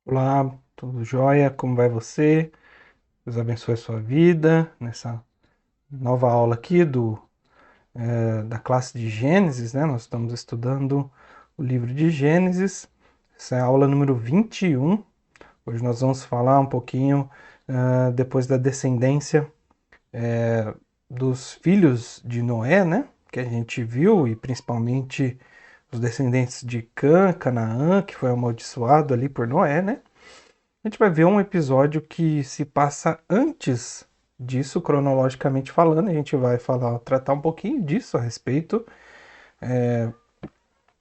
Olá, tudo jóia? Como vai você? Deus abençoe a sua vida nessa nova aula aqui da classe de Gênesis, né? Nós estamos estudando o livro de Gênesis. Essa é a aula número 21. Hoje nós vamos falar um pouquinho depois da descendência dos filhos de Noé, né? Que a gente viu, e principalmente os descendentes de Cã, Canaã, que foi amaldiçoado ali por Noé, né? A gente vai ver um episódio que se passa antes disso, cronologicamente falando. A gente vai tratar um pouquinho disso a respeito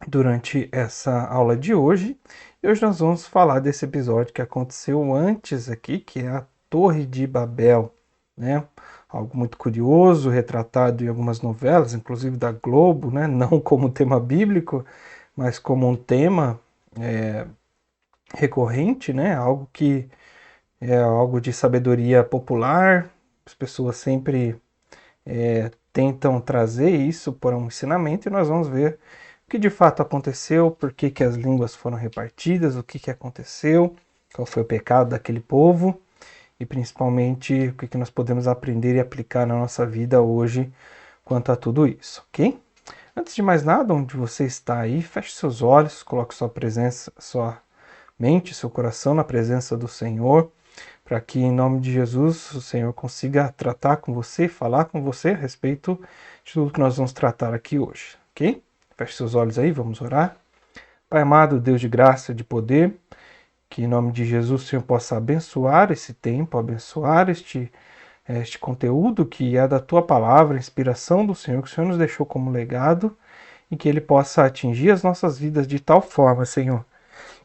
durante essa aula de hoje. E hoje nós vamos falar desse episódio que aconteceu antes aqui, que é a Torre de Babel, né? Algo muito curioso, retratado em algumas novelas, inclusive da Globo, né? Não como tema bíblico, mas como um tema recorrente, né? Algo que é algo de sabedoria popular. As pessoas sempre tentam trazer isso para um ensinamento e nós vamos ver o que de fato aconteceu, por que, que as línguas foram repartidas, o que, que aconteceu, qual foi o pecado daquele povo e principalmente o que, que nós podemos aprender e aplicar na nossa vida hoje quanto a tudo isso, ok? Antes de mais nada, onde você está aí, feche seus olhos, coloque sua presença, sua mente, seu coração na presença do Senhor, para que em nome de Jesus o Senhor consiga tratar com você, falar com você a respeito de tudo que nós vamos tratar aqui hoje, ok? Feche seus olhos aí, vamos orar. Pai amado, Deus de graça e de poder, que em nome de Jesus o Senhor possa abençoar esse tempo, abençoar este conteúdo que é da tua palavra, inspiração do Senhor, que o Senhor nos deixou como legado, e que ele possa atingir as nossas vidas de tal forma, Senhor,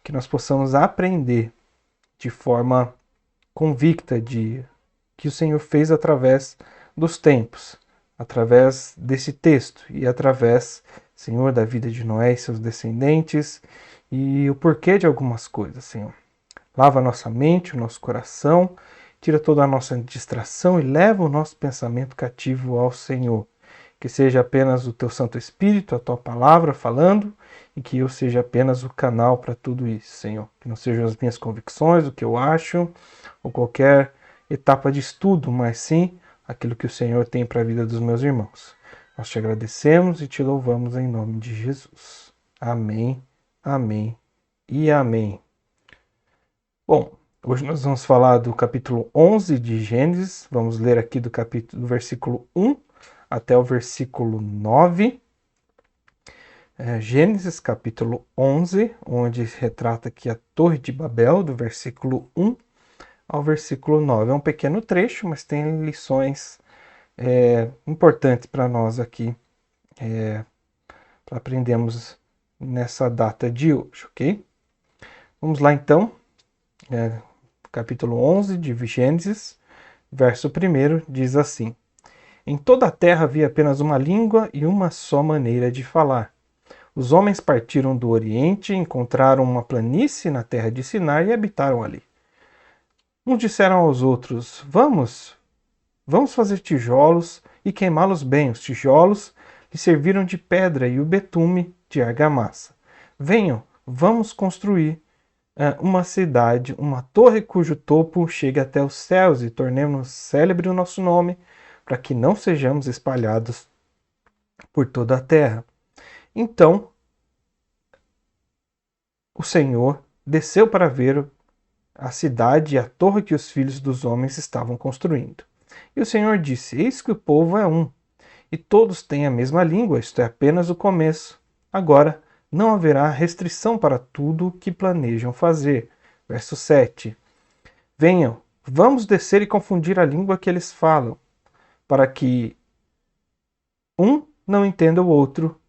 que nós possamos aprender de forma convicta de que o Senhor fez através dos tempos, através desse texto e através, Senhor, da vida de Noé e seus descendentes e o porquê de algumas coisas, Senhor. Lava a nossa mente, o nosso coração, tira toda a nossa distração e leva o nosso pensamento cativo ao Senhor. Que seja apenas o teu Santo Espírito, a tua palavra falando, e que eu seja apenas o canal para tudo isso, Senhor. Que não sejam as minhas convicções, o que eu acho, ou qualquer etapa de estudo, mas sim aquilo que o Senhor tem para a vida dos meus irmãos. Nós te agradecemos e te louvamos em nome de Jesus. Amém, amém e amém. Bom, hoje nós vamos falar do capítulo 11 de Gênesis. Vamos ler aqui do versículo 1 até o versículo 9. Gênesis capítulo 11, onde retrata aqui a Torre de Babel, do versículo 1 ao versículo 9. É um pequeno trecho, mas tem lições importantes para nós aqui, para aprendermos nessa data de hoje, ok? Vamos lá então, capítulo 11 de Gênesis, verso 1 diz assim: Em toda a terra havia apenas uma língua e uma só maneira de falar. Os homens partiram do Oriente, encontraram uma planície na terra de Sinai e habitaram ali. Uns disseram aos outros: Vamos fazer tijolos e queimá-los bem. Os tijolos lhe serviram de pedra e o betume de argamassa. Venham, vamos construir uma cidade, uma torre cujo topo chegue até os céus e tornemos célebre o nosso nome, para que não sejamos espalhados por toda a terra. Então o Senhor desceu para ver a cidade e a torre que os filhos dos homens estavam construindo. E o Senhor disse: Eis que o povo é um, e todos têm a mesma língua, isto é apenas o começo. Agora não haverá restrição para tudo o que planejam fazer. Verso 7. Venham, vamos descer e confundir a língua que eles falam, para que um não entenda o outro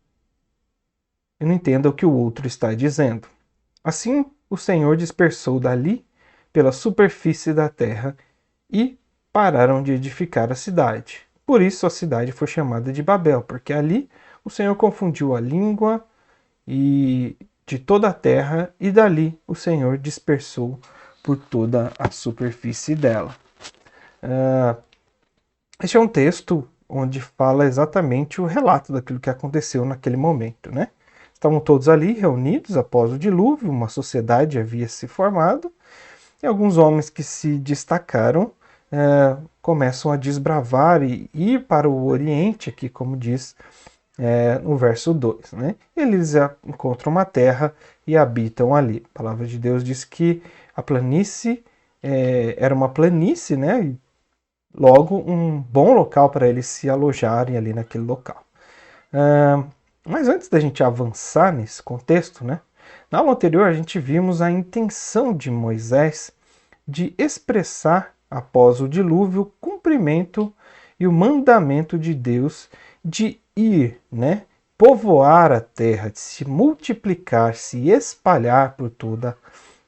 e não entenda o que o outro está dizendo. Assim o Senhor dispersou dali pela superfície da terra e pararam de edificar a cidade. Por isso a cidade foi chamada de Babel, porque ali o Senhor confundiu a língua e de toda a terra, e dali o Senhor dispersou por toda a superfície dela. Este é um texto onde fala exatamente o relato daquilo que aconteceu naquele momento, né? Estavam todos ali reunidos após o dilúvio, uma sociedade havia se formado, e alguns homens que se destacaram começam a desbravar e ir para o Oriente, aqui como diz no verso 2. Né? Eles encontram uma terra e habitam ali. A palavra de Deus diz que a planície era uma planície, né? E logo um bom local para eles se alojarem ali naquele local. Mas antes da gente avançar nesse contexto, né? Na aula anterior a gente vimos a intenção de Moisés de expressar, após o dilúvio, o cumprimento e o mandamento de Deus de ir, né? Povoar a terra, de se multiplicar, se espalhar por toda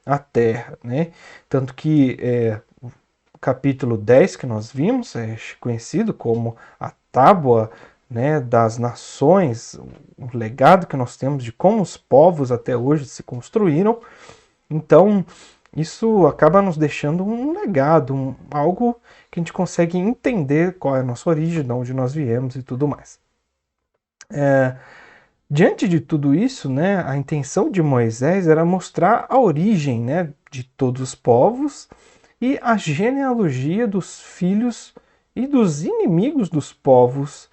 a terra, né? Tanto que o capítulo 10 que nós vimos é conhecido como a tábua, né, das nações, o legado que nós temos de como os povos até hoje se construíram. Então, isso acaba nos deixando um legado, algo que a gente consegue entender qual é a nossa origem, de onde nós viemos e tudo mais. Diante de tudo isso, né, a intenção de Moisés era mostrar a origem, né, de todos os povos e a genealogia dos filhos e dos inimigos dos povos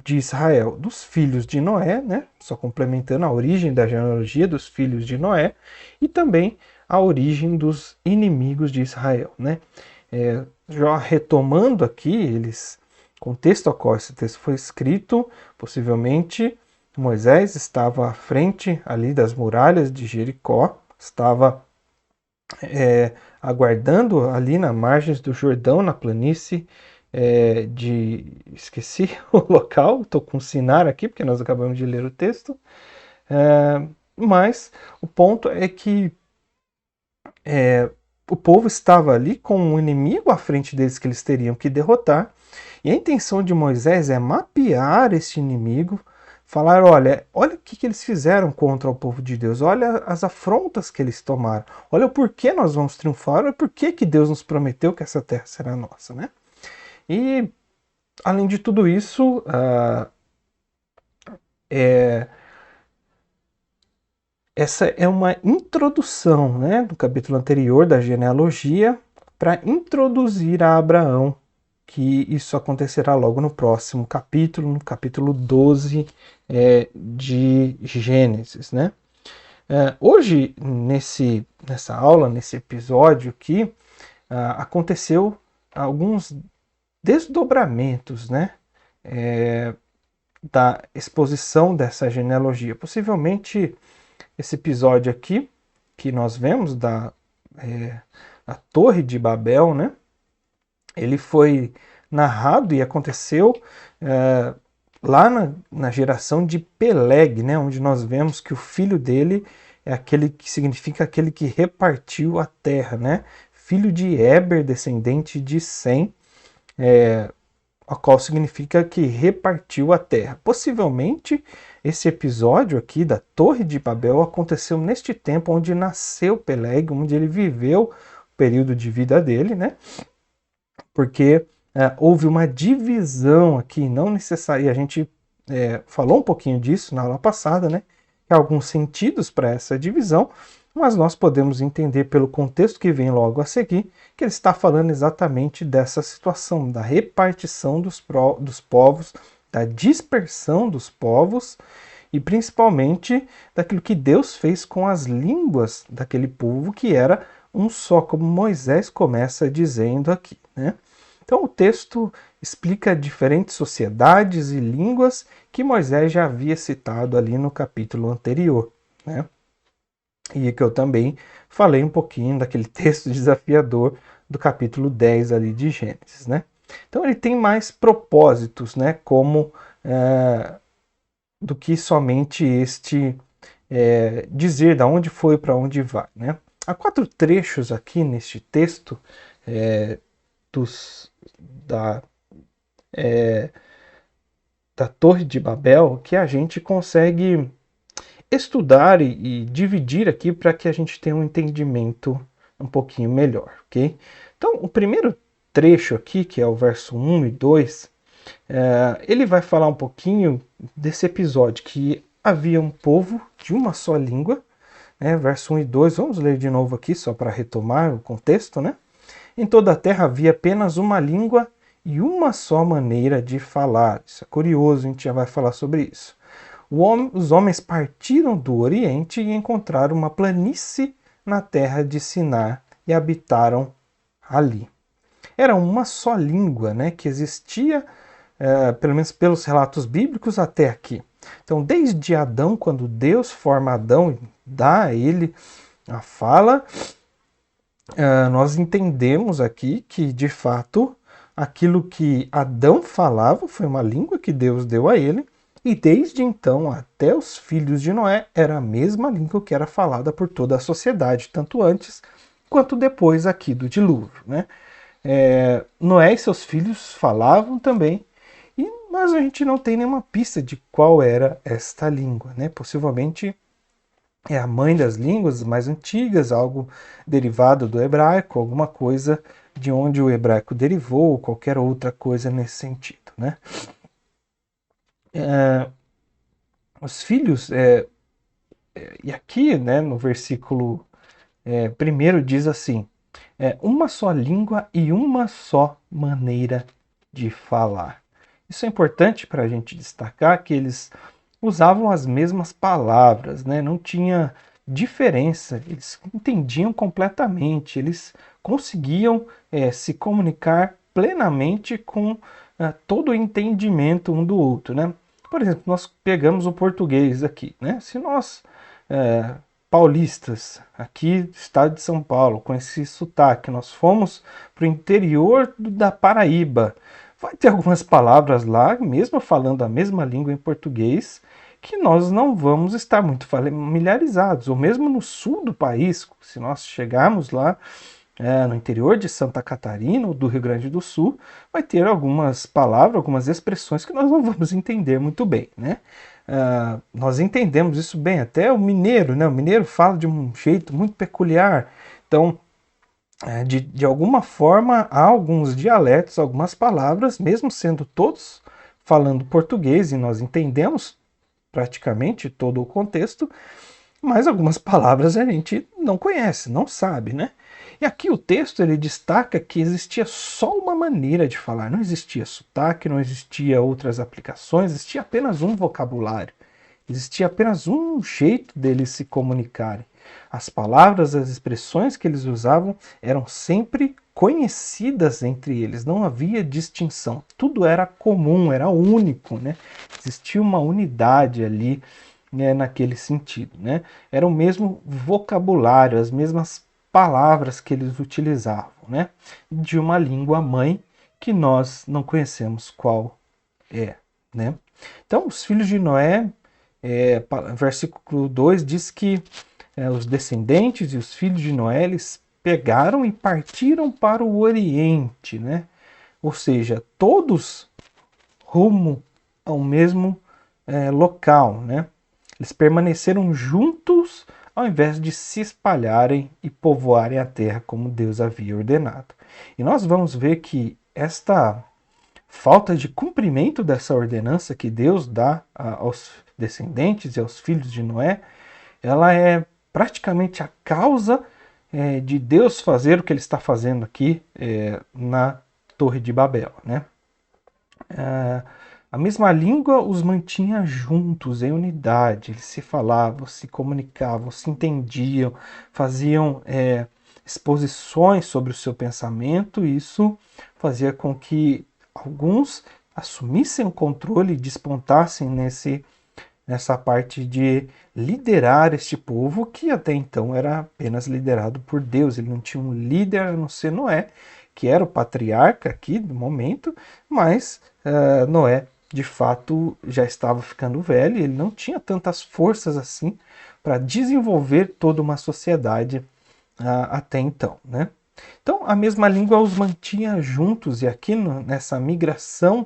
de Israel, dos filhos de Noé, né? Só complementando a origem da genealogia dos filhos de Noé e também a origem dos inimigos de Israel, né? Já retomando aqui, o contexto ao qual esse texto foi escrito, possivelmente Moisés estava à frente ali das muralhas de Jericó, estava aguardando ali nas margens do Jordão, na planície esqueci o local, estou com Sinar aqui, porque nós acabamos de ler o texto, mas o ponto é que o povo estava ali com um inimigo à frente deles que eles teriam que derrotar, e a intenção de Moisés é mapear esse inimigo, falar, olha o que eles fizeram contra o povo de Deus, olha as afrontas que eles tomaram, olha o porquê nós vamos triunfar, olha o porquê que Deus nos prometeu que essa terra será nossa, né? E, além de tudo isso, essa é uma introdução, né, do capítulo anterior da genealogia para introduzir a Abraão, que isso acontecerá logo no próximo capítulo, no capítulo 12 de Gênesis, né? Hoje, nessa aula, nesse episódio aqui, aconteceu alguns desdobramentos, né, da exposição dessa genealogia. Possivelmente esse episódio aqui que nós vemos da a Torre de Babel, né, ele foi narrado e aconteceu lá na geração de Peleg, né, onde nós vemos que o filho dele é aquele que significa aquele que repartiu a terra, né, filho de Éber, descendente de Sem, a qual significa que repartiu a terra. Possivelmente esse episódio aqui da Torre de Babel aconteceu neste tempo onde nasceu Peleg, onde ele viveu o período de vida dele, né? Porque houve uma divisão aqui, não necessária. A gente falou um pouquinho disso na aula passada, né? Há alguns sentidos para essa divisão, mas nós podemos entender pelo contexto que vem logo a seguir que ele está falando exatamente dessa situação, da repartição dos povos, da dispersão dos povos e principalmente daquilo que Deus fez com as línguas daquele povo, que era um só, como Moisés começa dizendo aqui, né? Então o texto explica diferentes sociedades e línguas que Moisés já havia citado ali no capítulo anterior, né? E que eu também falei um pouquinho daquele texto desafiador do capítulo 10 ali de Gênesis, né? Então ele tem mais propósitos, né? Como do que somente este dizer de onde foi para onde vai, né? Há 4 trechos aqui neste texto da Torre de Babel que a gente consegue estudar e dividir aqui para que a gente tenha um entendimento um pouquinho melhor, ok? Então, o primeiro trecho aqui, que é o verso 1 e 2, ele vai falar um pouquinho desse episódio, que havia um povo de uma só língua, né? Verso 1 e 2, vamos ler de novo aqui, só para retomar o contexto, né? Em toda a terra havia apenas uma língua e uma só maneira de falar. Isso é curioso, a gente já vai falar sobre isso. Os homens partiram do Oriente e encontraram uma planície na terra de Sinar e habitaram ali. Era uma só língua, né, que existia, pelo menos pelos relatos bíblicos, até aqui. Então, desde Adão, quando Deus forma Adão e dá a ele a fala, nós entendemos aqui que, de fato, aquilo que Adão falava foi uma língua que Deus deu a ele, e desde então até os filhos de Noé era a mesma língua que era falada por toda a sociedade, tanto antes quanto depois aqui do dilúvio, né? Noé e seus filhos falavam também, mas a gente não tem nenhuma pista de qual era esta língua, né? Possivelmente é a mãe das línguas mais antigas, algo derivado do hebraico, alguma coisa de onde o hebraico derivou, ou qualquer outra coisa nesse sentido, né? Os filhos, e aqui, né, no versículo 1 diz assim, uma só língua e uma só maneira de falar. Isso é importante para a gente destacar que eles usavam as mesmas palavras, né? Não tinha diferença, eles entendiam completamente, eles conseguiam se comunicar plenamente com todo o entendimento um do outro, né? Por exemplo, nós pegamos o português aqui, né? Se nós paulistas, aqui do estado de São Paulo, com esse sotaque, nós fomos para o interior da Paraíba, vai ter algumas palavras lá, mesmo falando a mesma língua em português, que nós não vamos estar muito familiarizados. Ou mesmo no sul do país, se nós chegarmos lá no interior de Santa Catarina ou do Rio Grande do Sul, vai ter algumas palavras, algumas expressões que nós não vamos entender muito bem, né? Nós entendemos isso bem, até o mineiro, né? O mineiro fala de um jeito muito peculiar. Então, de alguma forma, há alguns dialetos, algumas palavras, mesmo sendo todos falando português e nós entendemos praticamente todo o contexto, mas algumas palavras a gente não conhece, não sabe, né? E aqui o texto ele destaca que existia só uma maneira de falar, não existia sotaque, não existia outras aplicações, existia apenas um vocabulário, existia apenas um jeito deles se comunicarem. As palavras, as expressões que eles usavam eram sempre conhecidas entre eles, não havia distinção, tudo era comum, era único, né? Existia uma unidade ali, né, naquele sentido, né? Era o mesmo vocabulário, as mesmas palavras que eles utilizavam, né? De uma língua mãe que nós não conhecemos qual é, né? Então, os filhos de Noé, versículo 2 diz que os descendentes e os filhos de Noé, eles pegaram e partiram para o Oriente, né? Ou seja, todos rumo ao mesmo local, né? Eles permaneceram juntos ao invés de se espalharem e povoarem a terra como Deus havia ordenado. E nós vamos ver que esta falta de cumprimento dessa ordenança que Deus dá aos descendentes e aos filhos de Noé, ela é praticamente a causa de Deus fazer o que ele está fazendo aqui na Torre de Babel, né? A mesma língua os mantinha juntos, em unidade. Eles se falavam, se comunicavam, se entendiam, faziam exposições sobre o seu pensamento. E isso fazia com que alguns assumissem o controle e despontassem nessa parte de liderar este povo, que até então era apenas liderado por Deus. Ele não tinha um líder a não ser Noé, que era o patriarca aqui do momento, mas Noé de fato já estava ficando velho e ele não tinha tantas forças assim para desenvolver toda uma sociedade até então, né? Então a mesma língua os mantinha juntos e aqui nessa migração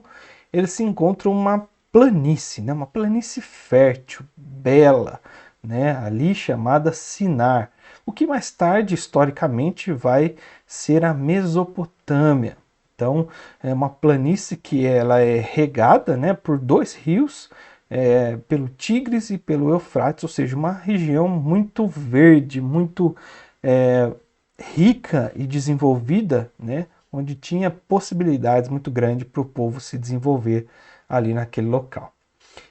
eles se encontram uma planície, né? Uma planície fértil, bela, né? Ali chamada Sinar, o que mais tarde historicamente vai ser a Mesopotâmia. Então, é uma planície que ela é regada, né, por dois rios, pelo Tigres e pelo Eufrates, ou seja, uma região muito verde, muito rica e desenvolvida, né? Onde tinha possibilidades muito grandes para o povo se desenvolver ali naquele local.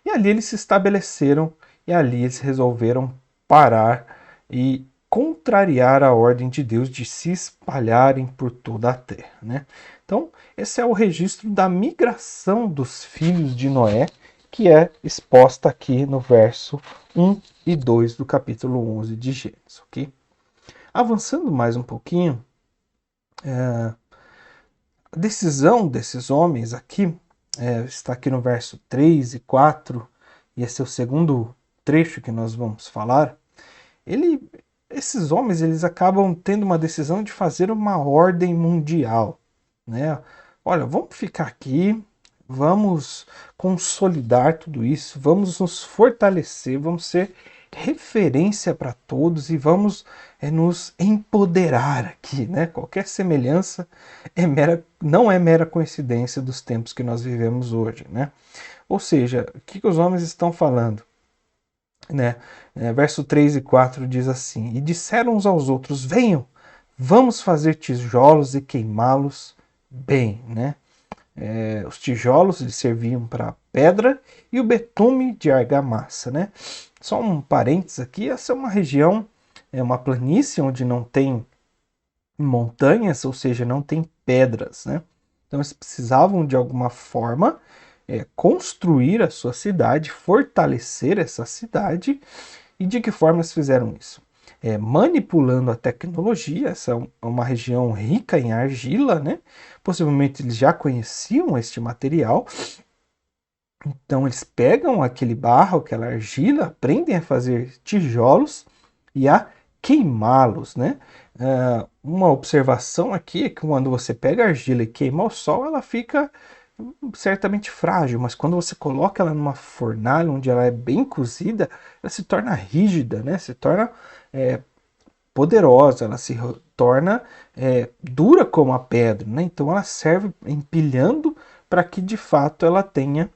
E ali eles se estabeleceram e ali eles resolveram parar e contrariar a ordem de Deus de se espalharem por toda a terra, né? Então, esse é o registro da migração dos filhos de Noé, que é exposta aqui no verso 1 e 2 do capítulo 11 de Gênesis, ok? Avançando mais um pouquinho, a decisão desses homens aqui está aqui no verso 3 e 4, e esse é o segundo trecho que nós vamos falar. Esses homens eles acabam tendo uma decisão de fazer uma ordem mundial, né? Olha, vamos ficar aqui, vamos consolidar tudo isso, vamos nos fortalecer, vamos ser referência para todos e vamos nos empoderar aqui, né? Qualquer semelhança não é mera coincidência dos tempos que nós vivemos hoje, né? Ou seja, o que os homens estão falando? Né? Verso 3 e 4 diz assim: E disseram uns aos outros: Venham, vamos fazer tijolos e queimá-los bem, né? Os tijolos eles serviam para pedra e o betume de argamassa, né? Só um parênteses aqui, essa é uma região, uma planície onde não tem montanhas, ou seja, não tem pedras, né? Então eles precisavam de alguma forma construir a sua cidade, fortalecer essa cidade. E de que forma eles fizeram isso? Manipulando a tecnologia, essa é uma região rica em argila, né? Possivelmente eles já conheciam este material, então eles pegam aquele barro, aquela argila, aprendem a fazer tijolos e a queimá-los, né? Uma observação aqui é que quando você pega a argila e queima ao sol, ela fica certamente frágil, mas quando você coloca ela numa fornalha onde ela é bem cozida, ela se torna rígida, né? Se torna poderosa, ela se torna dura como a pedra, né? Então ela serve empilhando para que de fato ela tenha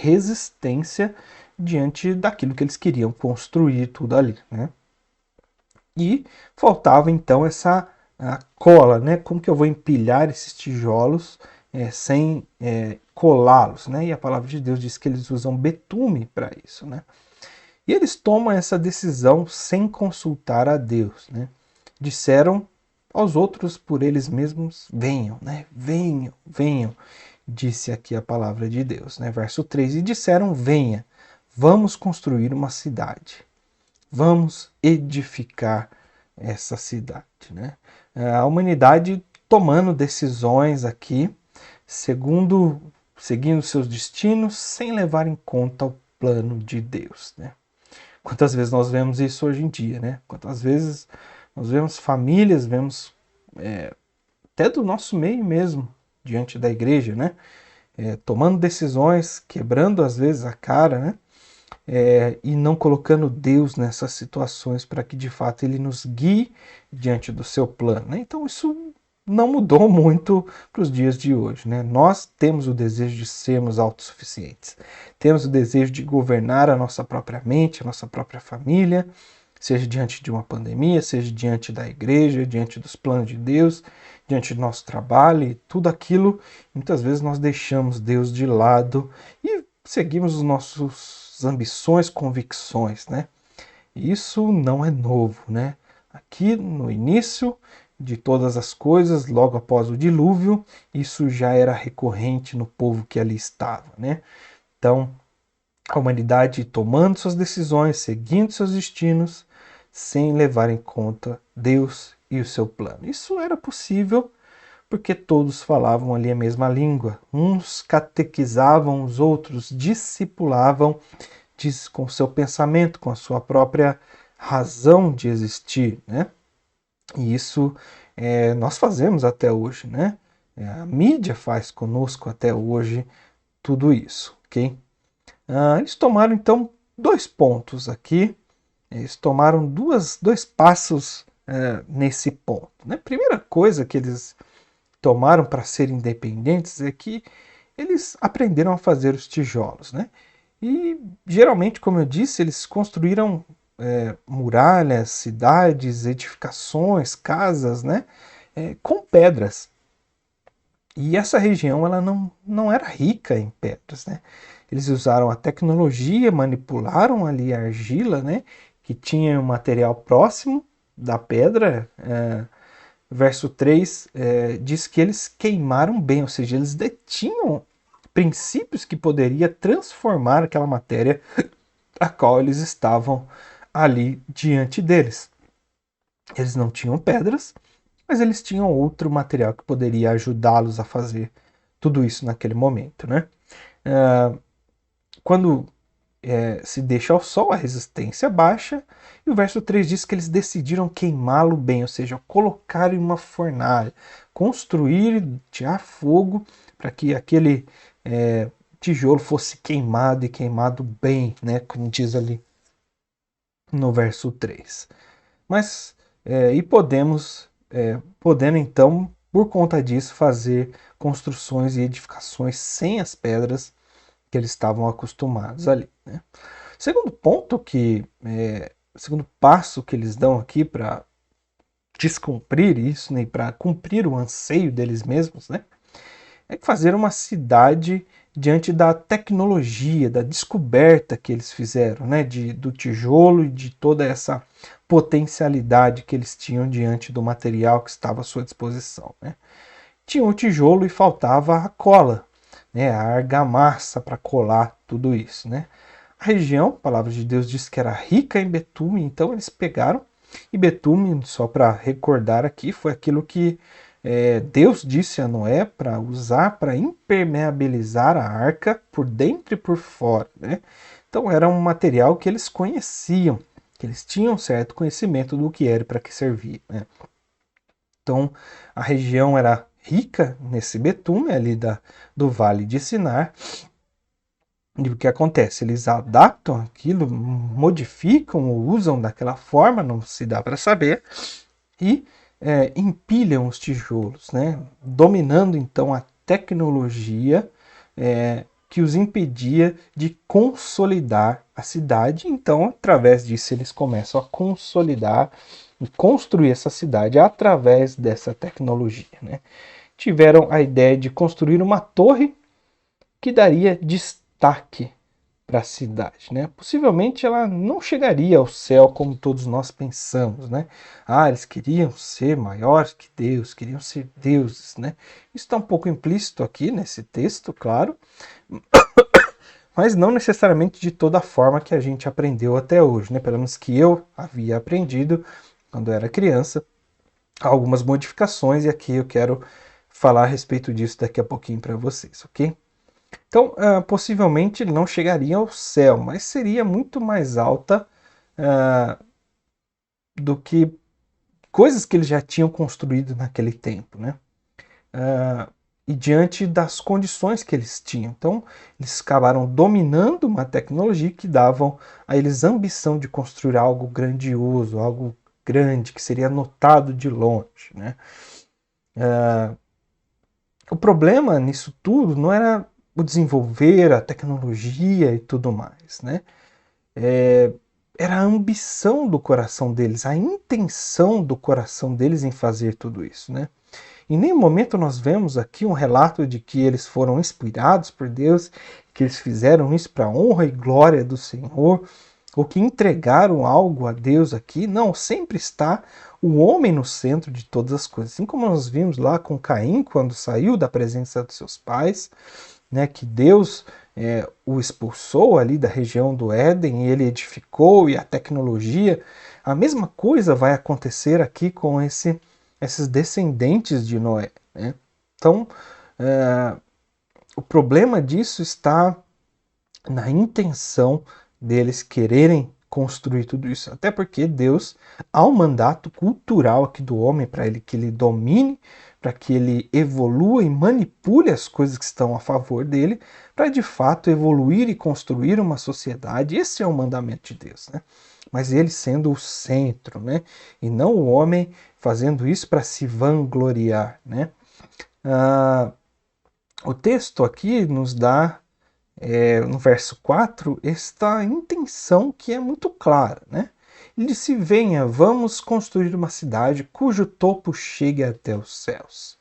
resistência diante daquilo que eles queriam construir tudo ali, né? E faltava então essa cola, né? Como que eu vou empilhar esses tijolos sem colá-los, né? E a palavra de Deus diz que eles usam betume para isso, né? E eles tomam essa decisão sem consultar a Deus, né? Disseram aos outros por eles mesmos: venham, né? Venham, venham, disse aqui a palavra de Deus, né? Verso 3: E disseram: venha, vamos construir uma cidade, vamos edificar essa cidade, né? A humanidade tomando decisões aqui, seguindo seus destinos, sem levar em conta o plano de Deus, né? Quantas vezes nós vemos isso hoje em dia, né? Quantas vezes nós vemos famílias, vemos até do nosso meio mesmo, diante da igreja, né? Tomando decisões, quebrando às vezes a cara, né? E não colocando Deus nessas situações para que de fato Ele nos guie diante do seu plano, né? Então isso não mudou muito para os dias de hoje, né? Nós temos o desejo de sermos autossuficientes, temos o desejo de governar a nossa própria mente, a nossa própria família, seja diante de uma pandemia, seja diante da igreja, diante dos planos de Deus, diante do nosso trabalho e tudo aquilo. Muitas vezes nós deixamos Deus de lado e seguimos os nossos ambições, convicções, né? Isso não é novo, né? Aqui no início de todas as coisas, logo após o dilúvio, isso já era recorrente no povo que ali estava, né? Então, a humanidade tomando suas decisões, seguindo seus destinos, sem levar em conta Deus e o seu plano. Isso era possível porque todos falavam ali a mesma língua. Uns catequizavam os outros, discipulavam com o seu pensamento, com a sua própria razão de existir, né? E isso nós fazemos até hoje, né? A mídia faz conosco até hoje tudo isso, ok? Eles tomaram então 2 pontos aqui, eles tomaram dois passos nesse ponto, né? Primeira coisa que eles tomaram para ser independentes é que eles aprenderam a fazer os tijolos, né? E geralmente, como eu disse, eles construíram muralhas, cidades, edificações, casas, né, com pedras. E essa região ela não era rica em pedras, né? Eles usaram a tecnologia, manipularam ali a argila, né, que tinha um material próximo da pedra. Verso 3 diz que eles queimaram bem, ou seja, eles detinham princípios que poderia transformar aquela matéria a qual eles estavam ali diante deles. Eles não tinham pedras, mas eles tinham outro material que poderia ajudá-los a fazer tudo isso naquele momento, né? Quando se deixa ao sol, a resistência baixa, e o verso 3 diz que eles decidiram queimá-lo bem, ou seja, colocar em uma fornalha, construir, tirar fogo, para que aquele tijolo fosse queimado e queimado bem, né? Como diz ali no verso 3. Mas, e podendo então, por conta disso, fazer construções e edificações sem as pedras que eles estavam acostumados ali, né? Segundo ponto segundo passo que eles dão aqui para descumprir isso, né, para cumprir o anseio deles mesmos, né, é fazer uma cidade diante da tecnologia, da descoberta que eles fizeram, né, do tijolo e de toda essa potencialidade que eles tinham diante do material que estava à sua disposição, né. Tinha o tijolo e faltava a cola, né, a argamassa para colar tudo isso, né. A região, a palavra de Deus diz que era rica em betume, então eles pegaram, e betume, só para recordar aqui, foi aquilo que Deus disse a Noé para usar para impermeabilizar a arca por dentro e por fora, né? Então era um material que eles conheciam, que eles tinham certo conhecimento do que era e para que servia, né? Então a região era rica nesse betume ali do Vale de Sinar. E o que acontece? Eles adaptam aquilo, modificam ou usam daquela forma, não se dá para saber, e empilham os tijolos, né? Dominando então a tecnologia que os impedia de consolidar a cidade. Então, através disso, eles começam a consolidar e construir essa cidade através dessa tecnologia, né? Tiveram a ideia de construir uma torre que daria destaque para a cidade, né? Possivelmente ela não chegaria ao céu como todos nós pensamos, né? Ah, eles queriam ser maiores que Deus, queriam ser deuses, né? Isso está um pouco implícito aqui nesse texto, claro, mas não necessariamente de toda a forma que a gente aprendeu até hoje, né? Pelo menos que eu havia aprendido quando era criança, algumas modificações, e aqui eu quero falar a respeito disso daqui a pouquinho para vocês, ok? Então, possivelmente não chegaria ao céu, mas seria muito mais alta do que coisas que eles já tinham construído naquele tempo, né? E diante das condições que eles tinham. Então, eles acabaram dominando uma tecnologia que davam a eles a ambição de construir algo grandioso, algo grande, que seria notado de longe, né? O problema nisso tudo não era o desenvolver a tecnologia e tudo mais, né? Era a ambição do coração deles, a intenção do coração deles em fazer tudo isso, né? Em nenhum momento nós vemos aqui um relato de que eles foram inspirados por Deus, que eles fizeram isso para a honra e glória do Senhor, ou que entregaram algo a Deus aqui. Não, sempre está o homem no centro de todas as coisas. Assim como nós vimos lá com Caim, quando saiu da presença dos seus pais, né, que Deus o expulsou ali da região do Éden e ele edificou, e a tecnologia, a mesma coisa vai acontecer aqui com esses descendentes de Noé, né? Então, o problema disso está na intenção deles quererem construir tudo isso. Até porque Deus há um mandato cultural aqui do homem para ele que ele domine, para que ele evolua e manipule as coisas que estão a favor dele, para de fato evoluir e construir uma sociedade. Esse é o mandamento de Deus, né? Mas ele sendo o centro, né? E não o homem fazendo isso para se vangloriar, né? O texto aqui nos dá no verso 4, esta intenção que é muito clara, né? Ele disse: venha, vamos construir uma cidade cujo topo chegue até os céus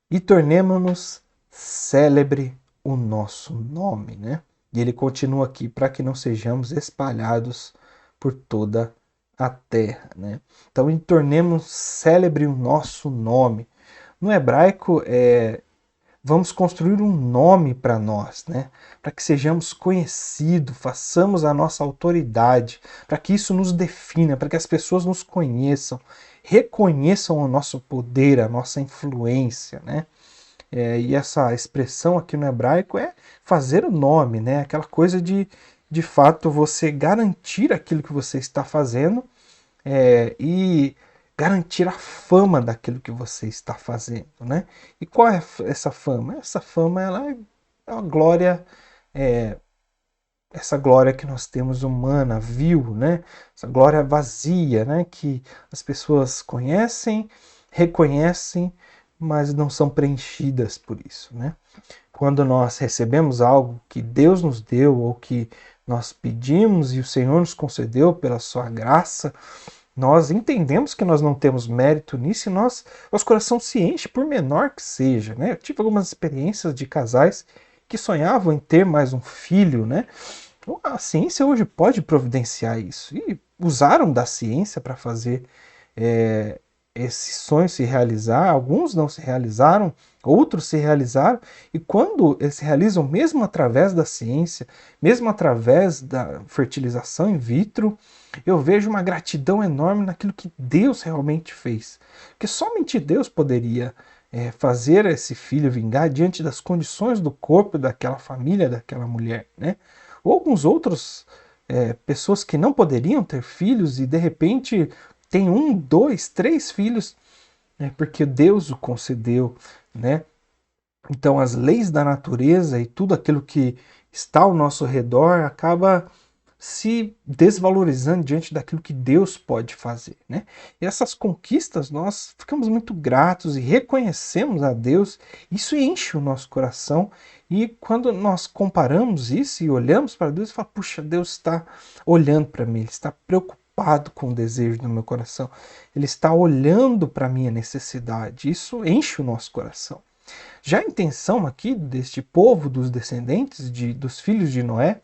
e tornemo-nos célebre o nosso nome, né? E ele continua aqui, para que não sejamos espalhados por toda a terra, né? Então, e tornemos célebre o nosso nome. No hebraico, vamos construir um nome para nós, né? Para que sejamos conhecidos, façamos a nossa autoridade, para que isso nos defina, para que as pessoas nos conheçam, reconheçam o nosso poder, a nossa influência, né? E essa expressão aqui no hebraico é fazer o nome, né? Aquela coisa de fato, você garantir aquilo que você está fazendo e garantir a fama daquilo que você está fazendo, né? E qual é essa fama? Essa fama, ela é a glória, essa glória que nós temos humana, vil, né? Essa glória vazia, né? Que as pessoas conhecem, reconhecem, mas não são preenchidas por isso, né? Quando nós recebemos algo que Deus nos deu ou que nós pedimos e o Senhor nos concedeu pela sua graça, nós entendemos que nós não temos mérito nisso e nosso coração se enche, por menor que seja, né? Eu tive algumas experiências de casais que sonhavam em ter mais um filho, né? A ciência hoje pode providenciar isso e usaram da ciência para fazer esse sonho se realizar. Alguns não se realizaram, outros se realizaram, e quando eles se realizam, mesmo através da ciência, mesmo através da fertilização in vitro, eu vejo uma gratidão enorme naquilo que Deus realmente fez. Porque somente Deus poderia fazer esse filho vingar diante das condições do corpo daquela família, daquela mulher, né? Ou alguns outros pessoas que não poderiam ter filhos e de repente tem 1, 2, 3 filhos, porque Deus o concedeu, né? Então as leis da natureza e tudo aquilo que está ao nosso redor acaba se desvalorizando diante daquilo que Deus pode fazer, né? E essas conquistas nós ficamos muito gratos e reconhecemos a Deus, isso enche o nosso coração, e quando nós comparamos isso e olhamos para Deus, fala: puxa, Deus está olhando para mim, Ele está preocupado com o desejo do meu coração, Ele está olhando para a minha necessidade, isso enche o nosso coração. Já a intenção aqui deste povo, dos descendentes dos filhos de Noé,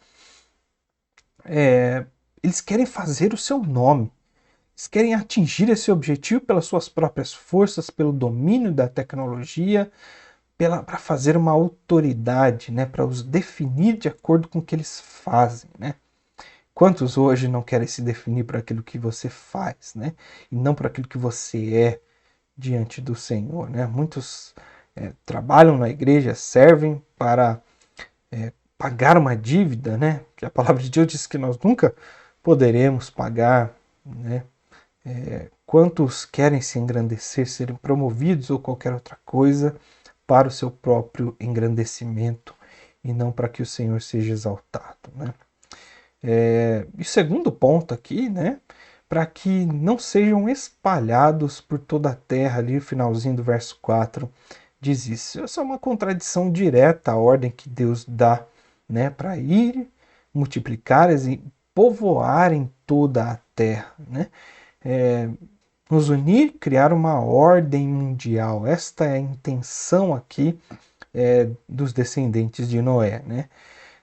eles querem fazer o seu nome. Eles querem atingir esse objetivo pelas suas próprias forças, pelo domínio da tecnologia, para fazer uma autoridade, né? Para os definir de acordo com o que eles fazem, né? Quantos hoje não querem se definir por aquilo que você faz, né? E não por aquilo que você é diante do Senhor, né? Muitos trabalham na igreja, servem para pagar uma dívida, né? Que a palavra de Deus diz que nós nunca poderemos pagar, né? Quantos querem se engrandecer, serem promovidos ou qualquer outra coisa para o seu próprio engrandecimento e não para que o Senhor seja exaltado, né? E segundo ponto aqui, né? Para que não sejam espalhados por toda a terra, ali no finalzinho do verso 4, diz isso. Essa é uma contradição direta à ordem que Deus dá, né? Para ir, multiplicar e povoarem toda a terra, né? Nos unir, criar uma ordem mundial. Esta é a intenção aqui dos descendentes de Noé, né?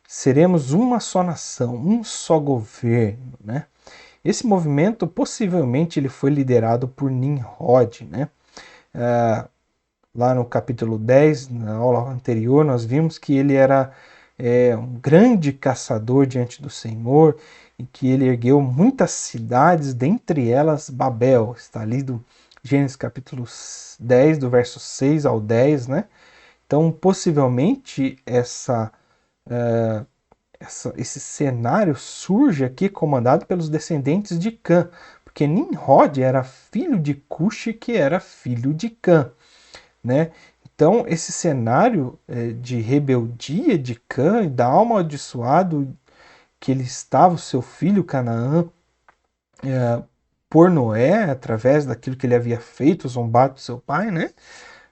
Seremos uma só nação, um só governo, né? Esse movimento possivelmente ele foi liderado por Nimrod, né? Lá no capítulo 10, na aula anterior, nós vimos que ele era um grande caçador diante do Senhor e que ele ergueu muitas cidades, dentre elas Babel. Está ali do Gênesis capítulo 10, do verso 6 ao 10, né? Então, possivelmente, esse cenário surge aqui comandado pelos descendentes de Cã, porque Nimrod era filho de Cuxi, que era filho de Cã, né? Então, esse cenário de rebeldia de Cã e da amaldiçoado que ele estava, o seu filho Canaã, por Noé, através daquilo que ele havia feito, zombado do seu pai, né?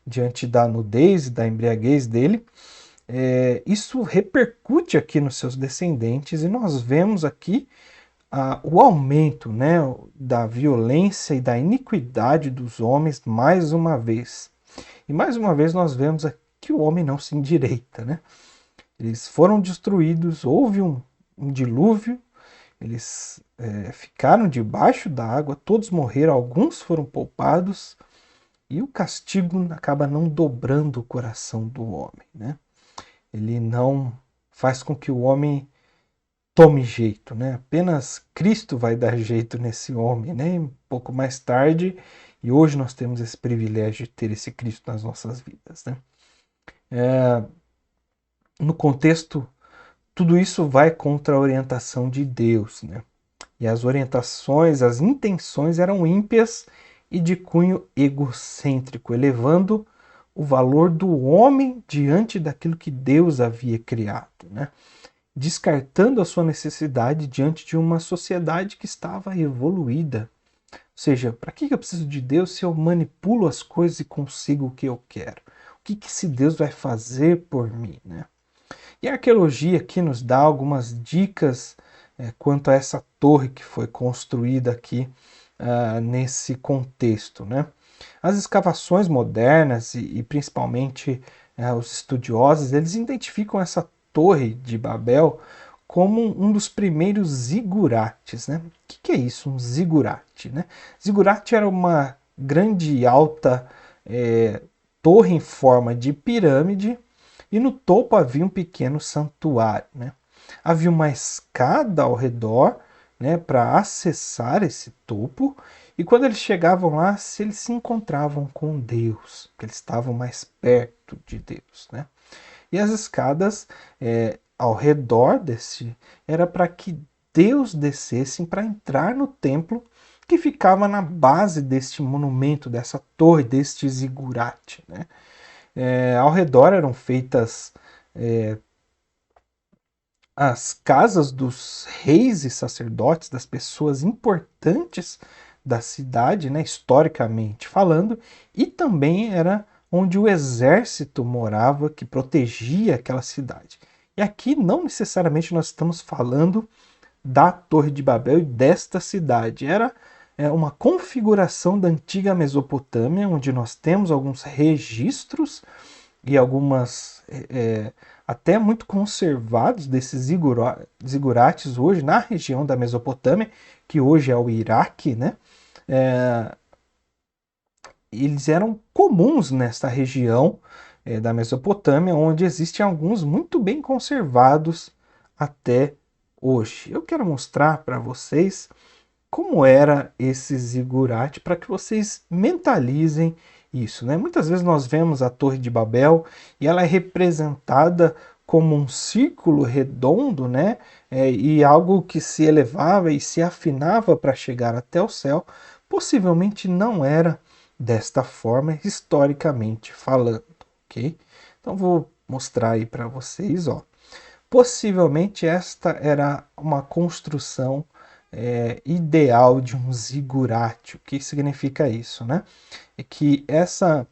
Diante da nudez e da embriaguez dele, isso repercute aqui nos seus descendentes e nós vemos aqui o aumento, né, da violência e da iniquidade dos homens mais uma vez. E mais uma vez nós vemos aqui que o homem não se endireita, né? Eles foram destruídos, houve um dilúvio, eles ficaram debaixo da água, todos morreram, alguns foram poupados, e o castigo acaba não dobrando o coração do homem, né? Ele não faz com que o homem tome jeito, né? Apenas Cristo vai dar jeito nesse homem, né? Um pouco mais tarde, e hoje nós temos esse privilégio de ter esse Cristo nas nossas vidas, né? No contexto, tudo isso vai contra a orientação de Deus, né? E as orientações, as intenções eram ímpias e de cunho egocêntrico, elevando o valor do homem diante daquilo que Deus havia criado, né? Descartando a sua necessidade diante de uma sociedade que estava evoluída. Ou seja, para que eu preciso de Deus se eu manipulo as coisas e consigo o que eu quero? O que esse Deus vai fazer por mim, né? E a arqueologia aqui nos dá algumas dicas quanto a essa torre que foi construída aqui nesse contexto, né? As escavações modernas e principalmente os estudiosos, eles identificam essa torre de Babel como um dos primeiros zigurates, né? O que é isso, um zigurate, né? Zigurate era uma grande e alta torre em forma de pirâmide e no topo havia um pequeno santuário, né? Havia uma escada ao redor, né, para acessar esse topo, e quando eles chegavam lá, eles se encontravam com Deus, porque eles estavam mais perto de Deus, né? E as escadas ao redor desse era para que Deus descesse para entrar no templo que ficava na base deste monumento, dessa torre, deste zigurate, né? Ao redor eram feitas as casas dos reis e sacerdotes, das pessoas importantes da cidade, né, historicamente falando, e também era onde o exército morava, que protegia aquela cidade. E aqui não necessariamente nós estamos falando da Torre de Babel e desta cidade. Era uma configuração da antiga Mesopotâmia, onde nós temos alguns registros e algumas até muito conservados desses zigurates hoje na região da Mesopotâmia, que hoje é o Iraque, né? Eles eram comuns nesta região da Mesopotâmia, onde existem alguns muito bem conservados até hoje. Eu quero mostrar para vocês como era esse zigurate para que vocês mentalizem isso, né? Muitas vezes nós vemos a Torre de Babel e ela é representada como um círculo redondo, né? E algo que se elevava e se afinava para chegar até o céu. Possivelmente não era desta forma, historicamente falando, ok? Então vou mostrar aí para vocês, ó. Possivelmente esta era uma construção ideal de um zigurate. O que significa isso, né? É que essa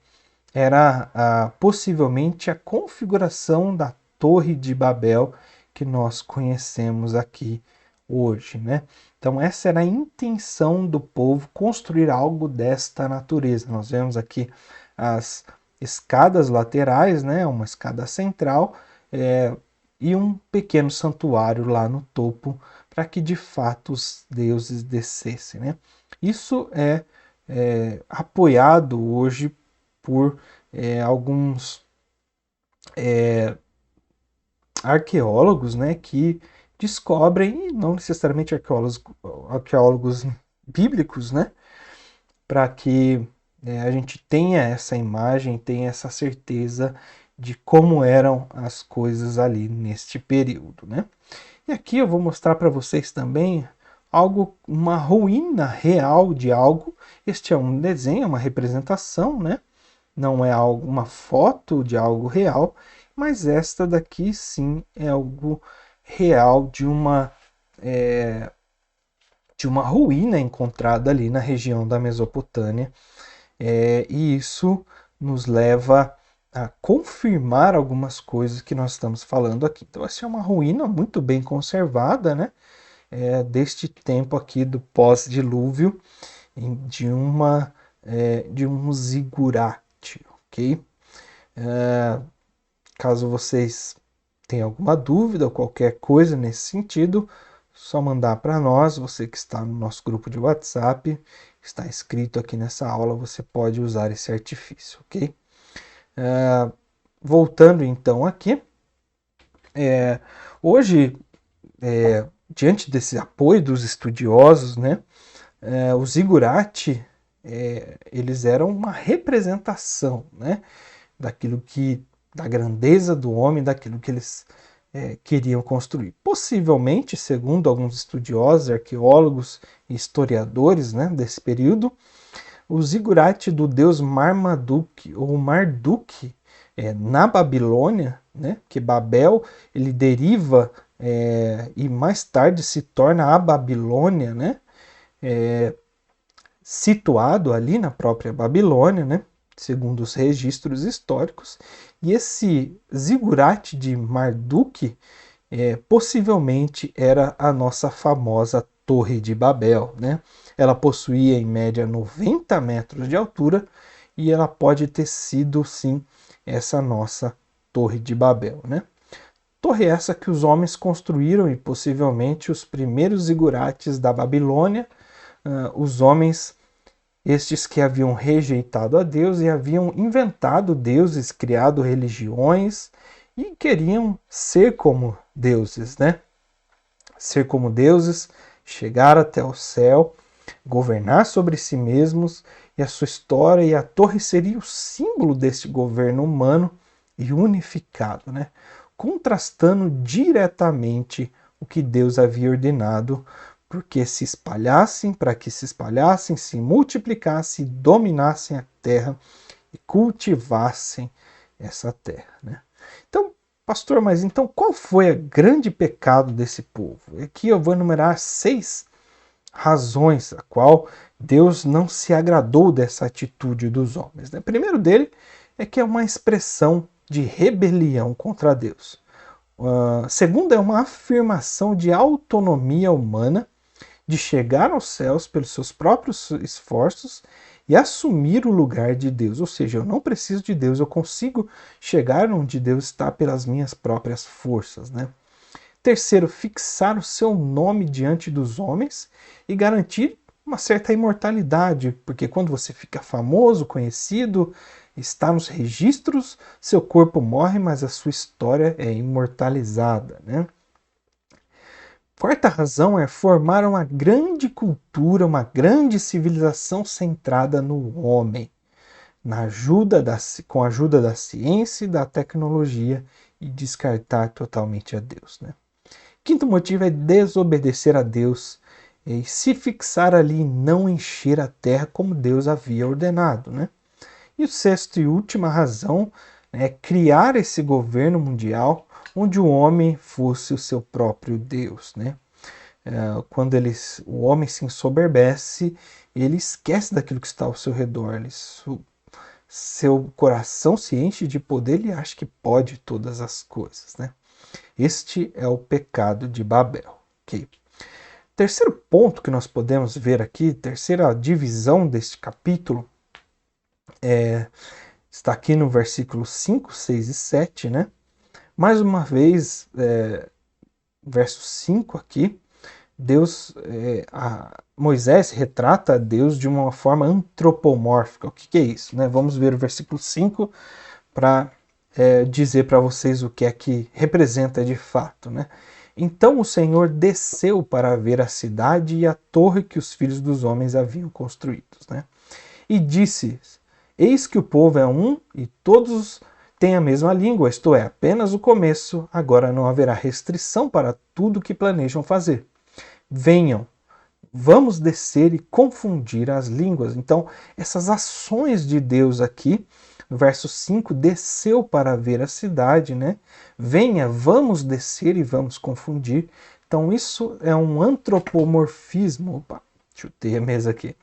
era possivelmente a configuração da Torre de Babel que nós conhecemos aqui hoje, né? Então essa era a intenção do povo construir algo desta natureza. Nós vemos aqui as escadas laterais, né? Uma escada central e um pequeno santuário lá no topo para que de fato os deuses descessem, né? Isso é apoiado hoje por alguns arqueólogos, né, que descobrem, e não necessariamente arqueólogos bíblicos, né, para que a gente tenha essa imagem, tenha essa certeza de como eram as coisas ali neste período, né? E aqui eu vou mostrar para vocês também algo, uma ruína real de algo. Este é um desenho, uma representação, né? Não é algo, uma foto de algo real, mas esta daqui sim é algo real de uma ruína encontrada ali na região da Mesopotâmia. E isso nos leva a confirmar algumas coisas que nós estamos falando aqui. Então, essa é uma ruína muito bem conservada, né? Deste tempo aqui do pós-dilúvio, de de um zigurate, ok? Caso vocês tenham alguma dúvida ou qualquer coisa nesse sentido, só mandar para nós. Você que está no nosso grupo de WhatsApp, está inscrito aqui nessa aula, você pode usar esse artifício, ok? Voltando então aqui, hoje, diante desse apoio dos estudiosos, né, os zigurate, eles eram uma representação, né, daquilo da grandeza do homem, daquilo que eles queriam construir. Possivelmente, segundo alguns estudiosos, arqueólogos e historiadores, né, desse período, o zigurate do deus Marmaduke ou Marduk na Babilônia, né, que Babel ele deriva e mais tarde se torna a Babilônia, né, situado ali na própria Babilônia, né, segundo os registros históricos. E esse zigurate de Marduk possivelmente era a nossa famosa Torre de Babel, né? Ela possuía em média 90 metros de altura e ela pode ter sido, sim, essa nossa Torre de Babel, né? Torre essa que os homens construíram e possivelmente os primeiros zigurates da Babilônia, os homens estes que haviam rejeitado a Deus e haviam inventado deuses, criado religiões e queriam ser como deuses, né? Ser como deuses, chegar até o céu, governar sobre si mesmos, e a sua história e a torre seria o símbolo deste governo humano e unificado, né? Contrastando diretamente o que Deus havia ordenado, porque se espalhassem, para que se espalhassem, se multiplicassem, dominassem a terra e cultivassem essa terra, né? Então, pastor, mas então qual foi o grande pecado desse povo? Aqui eu vou enumerar 6 razões a qual Deus não se agradou dessa atitude dos homens, né? O primeiro dele é que é uma expressão de rebelião contra Deus. Segundo, é uma afirmação de autonomia humana, de chegar aos céus pelos seus próprios esforços e assumir o lugar de Deus. Ou seja, eu não preciso de Deus, eu consigo chegar onde Deus está pelas minhas próprias forças, né? Terceiro, fixar o seu nome diante dos homens e garantir uma certa imortalidade, porque quando você fica famoso, conhecido, está nos registros, seu corpo morre, mas a sua história é imortalizada, né? Quarta razão é formar uma grande cultura, uma grande civilização centrada no homem, com a ajuda da ciência e da tecnologia, e descartar totalmente a Deus, né? Quinto motivo é desobedecer a Deus e se fixar ali e não encher a terra como Deus havia ordenado, né? E o sexto e última razão é criar esse governo mundial onde o homem fosse o seu próprio Deus, né? Quando o homem se ensoberbece, ele esquece daquilo que está ao seu redor, seu coração se enche de poder e acha que pode todas as coisas, né? Este é o pecado de Babel. Okay? Terceiro ponto que nós podemos ver aqui, terceira divisão deste capítulo, está aqui no versículo 5, 6 e 7, né? Mais uma vez, verso 5 aqui, Moisés retrata Deus de uma forma antropomórfica. O que é isso? Né? Vamos ver o versículo 5 para dizer para vocês o que é que representa de fato, né? Então o Senhor desceu para ver a cidade e a torre que os filhos dos homens haviam construídos, né? E disse: Eis que o povo é um e todos têm a mesma língua, isto é, apenas o começo, agora não haverá restrição para tudo que planejam fazer. Venham, vamos descer e confundir as línguas. Então, essas ações de Deus aqui, no verso 5, desceu para ver a cidade, né? Venha, vamos descer e vamos confundir. Então, isso é um antropomorfismo. Opa, chutei a mesa aqui.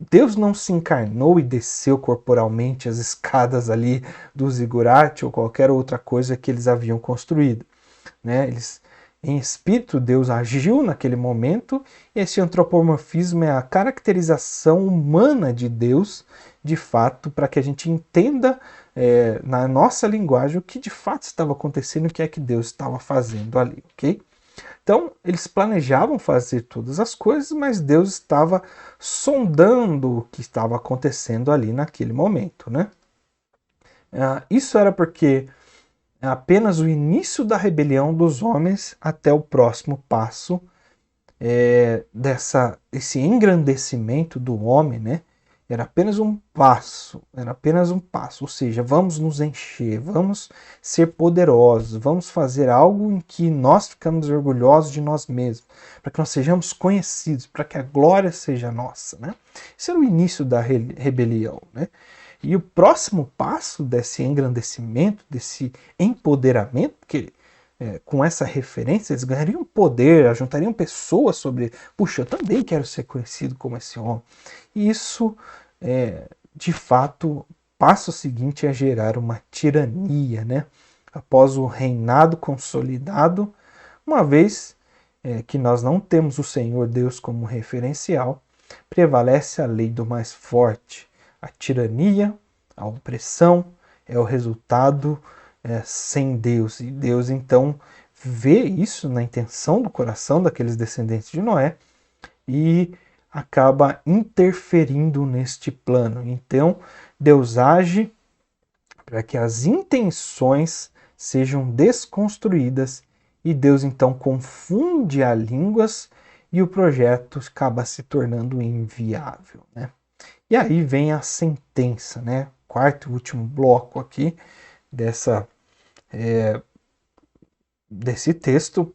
Deus não se encarnou e desceu corporalmente as escadas ali do zigurate ou qualquer outra coisa que eles haviam construído, né? Em espírito, Deus agiu naquele momento. Esse antropomorfismo é a caracterização humana de Deus, de fato, para que a gente entenda na nossa linguagem o que de fato estava acontecendo, o que é que Deus estava fazendo ali, ok? Então, eles planejavam fazer todas as coisas, mas Deus estava sondando o que estava acontecendo ali naquele momento, né? Isso era porque é apenas o início da rebelião dos homens até o próximo passo esse engrandecimento do homem, né? Era apenas um passo, ou seja, vamos nos encher, vamos ser poderosos, vamos fazer algo em que nós ficamos orgulhosos de nós mesmos, para que nós sejamos conhecidos, para que a glória seja nossa, né? Esse era o início da rebelião, né? E o próximo passo desse engrandecimento, desse empoderamento, porque com essa referência eles ganhariam poder, juntariam pessoas sobre, puxa, eu também quero ser conhecido como esse homem. E isso, de fato, passo seguinte é gerar uma tirania, né? Após o reinado consolidado, uma vez que nós não temos o Senhor Deus como referencial, prevalece a lei do mais forte. A tirania, a opressão é o resultado sem Deus. E Deus então vê isso na intenção do coração daqueles descendentes de Noé e acaba interferindo neste plano. Então Deus age para que as intenções sejam desconstruídas e Deus então confunde as línguas e o projeto acaba se tornando inviável, né? E aí vem a sentença, né? Quarto e último bloco aqui desse texto.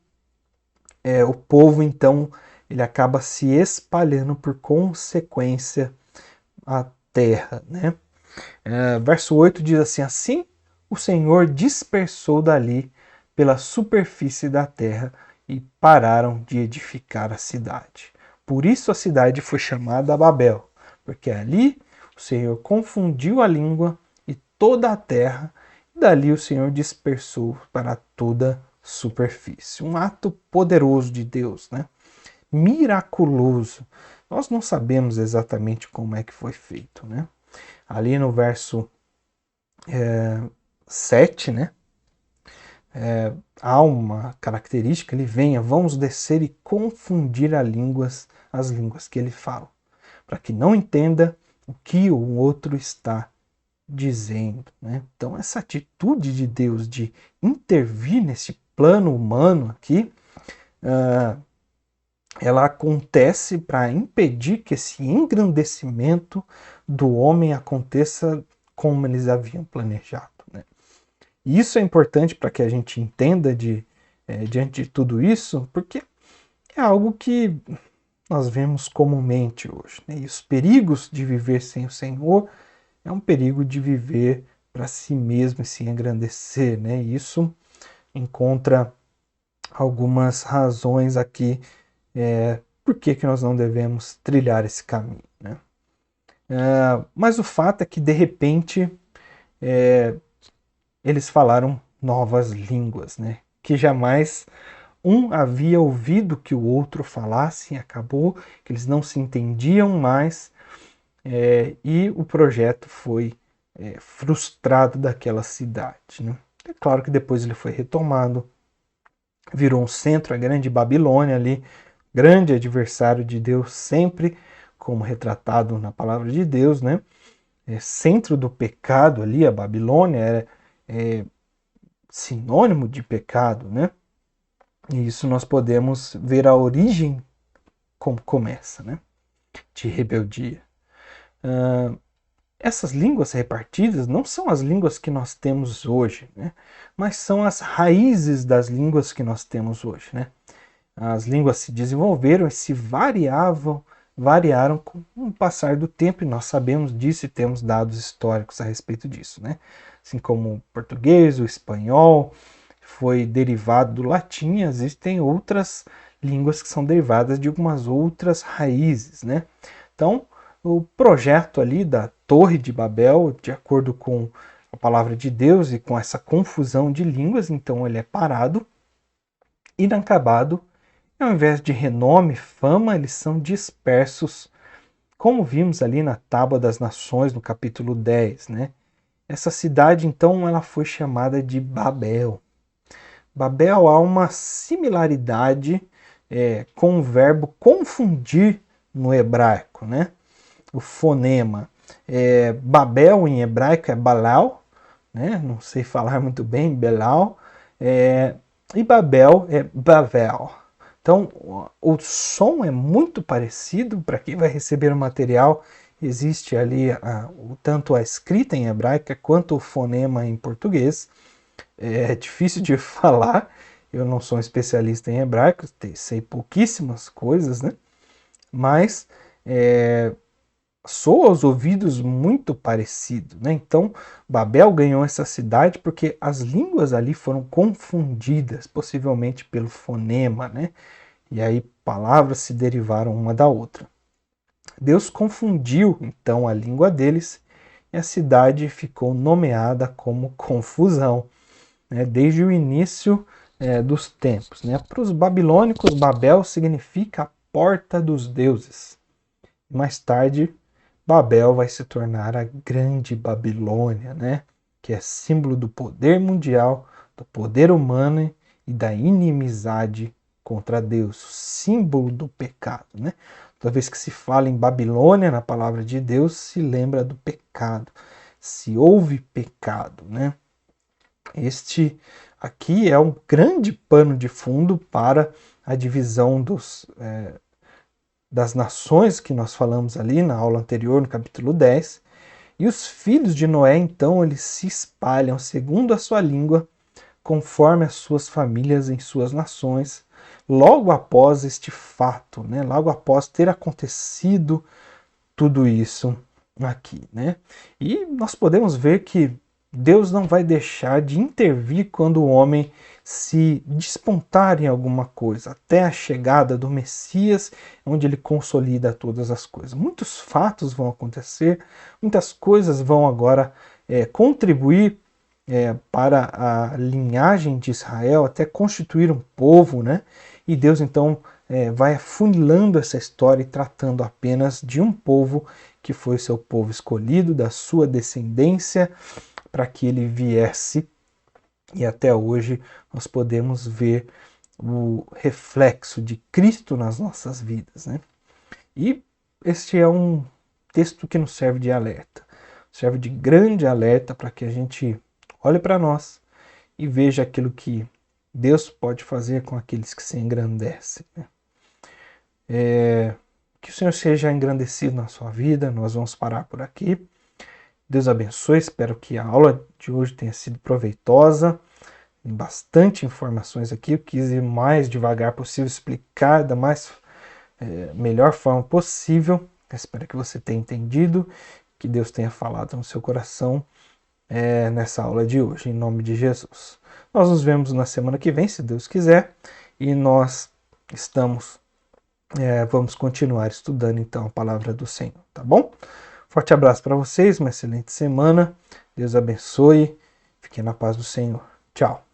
O povo então ele acaba se espalhando por consequência a terra, né? Verso 8 diz assim: assim o Senhor dispersou dali pela superfície da terra e pararam de edificar a cidade. Por isso a cidade foi chamada Babel, porque ali o Senhor confundiu a língua e toda a terra, e dali o Senhor dispersou para toda a superfície. Um ato poderoso de Deus, né? Miraculoso. Nós não sabemos exatamente como é que foi feito, né? Ali no verso 7, né? Há uma característica, ele venha, vamos descer e confundir as línguas que ele fala, para que não entenda o que o outro está dizendo, né? Então essa atitude de Deus de intervir nesse plano humano aqui, ela acontece para impedir que esse engrandecimento do homem aconteça como eles haviam planejado, né? E isso é importante para que a gente entenda diante de tudo isso, porque é algo que nós vemos comumente hoje, né? E os perigos de viver sem o Senhor é um perigo de viver para si mesmo e se engrandecer, né? E isso encontra algumas razões aqui por que nós não devemos trilhar esse caminho, né? Mas o fato é que, de repente, eles falaram novas línguas, né? Que jamais um havia ouvido que o outro falasse, e acabou que eles não se entendiam mais, e o projeto foi frustrado daquela cidade, né? É claro que depois ele foi retomado, virou um centro, a grande Babilônia ali, grande adversário de Deus, sempre como retratado na palavra de Deus, né? Centro do pecado ali, a Babilônia era sinônimo de pecado, né? E isso nós podemos ver a origem como começa, né? De rebeldia. Essas línguas repartidas não são as línguas que nós temos hoje, né? Mas são as raízes das línguas que nós temos hoje, né? As línguas se desenvolveram e se variaram com o passar do tempo, e nós sabemos disso e temos dados históricos a respeito disso, né? Assim como o português, o espanhol foi derivado do latim, existem outras línguas que são derivadas de algumas outras raízes, né? Então, o projeto ali da Torre de Babel, de acordo com a palavra de Deus e com essa confusão de línguas, então ele é parado, inacabado, e ao invés de renome, fama, eles são dispersos, como vimos ali na Tábua das Nações, no capítulo 10, né? Essa cidade, então, ela foi chamada de Babel. Babel há uma similaridade com o verbo confundir no hebraico, né? O fonema. Babel em hebraico é Balal, né? Não sei falar muito bem, Belal. E Babel é Bavel. Então, o som é muito parecido. Para quem vai receber o material, existe ali tanto a escrita em hebraico quanto o fonema em português. É difícil de falar, eu não sou um especialista em hebraico, sei pouquíssimas coisas, né? Mas soa aos ouvidos muito parecido, né? Então, Babel ganhou essa cidade porque as línguas ali foram confundidas, possivelmente pelo fonema, né? E aí palavras se derivaram uma da outra. Deus confundiu então a língua deles e a cidade ficou nomeada como Confusão, né? Desde o início dos tempos, né? Para os babilônicos, Babel significa a porta dos deuses. Mais tarde, Babel vai se tornar a Grande Babilônia, né? Que é símbolo do poder mundial, do poder humano e da inimizade contra Deus, símbolo do pecado, né? Toda vez que se fala em Babilônia, na palavra de Deus, se lembra do pecado, se houve pecado, né? Este aqui é um grande pano de fundo para a divisão das nações que nós falamos ali na aula anterior, no capítulo 10. E os filhos de Noé, então, eles se espalham segundo a sua língua, conforme as suas famílias em suas nações, logo após este fato, né? Logo após ter acontecido tudo isso aqui, né? E nós podemos ver que Deus não vai deixar de intervir quando o homem se despontar em alguma coisa, até a chegada do Messias, onde ele consolida todas as coisas. Muitos fatos vão acontecer, muitas coisas vão agora contribuir para a linhagem de Israel, até constituir um povo, né? E Deus então vai afunilando essa história e tratando apenas de um povo que foi seu povo escolhido, da sua descendência, para que ele viesse. E até hoje nós podemos ver o reflexo de Cristo nas nossas vidas, né? E este é um texto que nos serve de alerta, serve de grande alerta para que a gente olhe para nós e veja aquilo que Deus pode fazer com aqueles que se engrandecem, né? Que o Senhor seja engrandecido na sua vida. Nós vamos parar por aqui. Deus abençoe, espero que a aula de hoje tenha sido proveitosa. Tem bastante informações aqui, eu quis ir mais devagar possível, explicar da melhor forma possível. Espero que você tenha entendido, que Deus tenha falado no seu coração nessa aula de hoje, em nome de Jesus. Nós nos vemos na semana que vem, se Deus quiser, e nós vamos continuar estudando então a palavra do Senhor, tá bom? Forte abraço para vocês, uma excelente semana, Deus abençoe, fiquem na paz do Senhor. Tchau.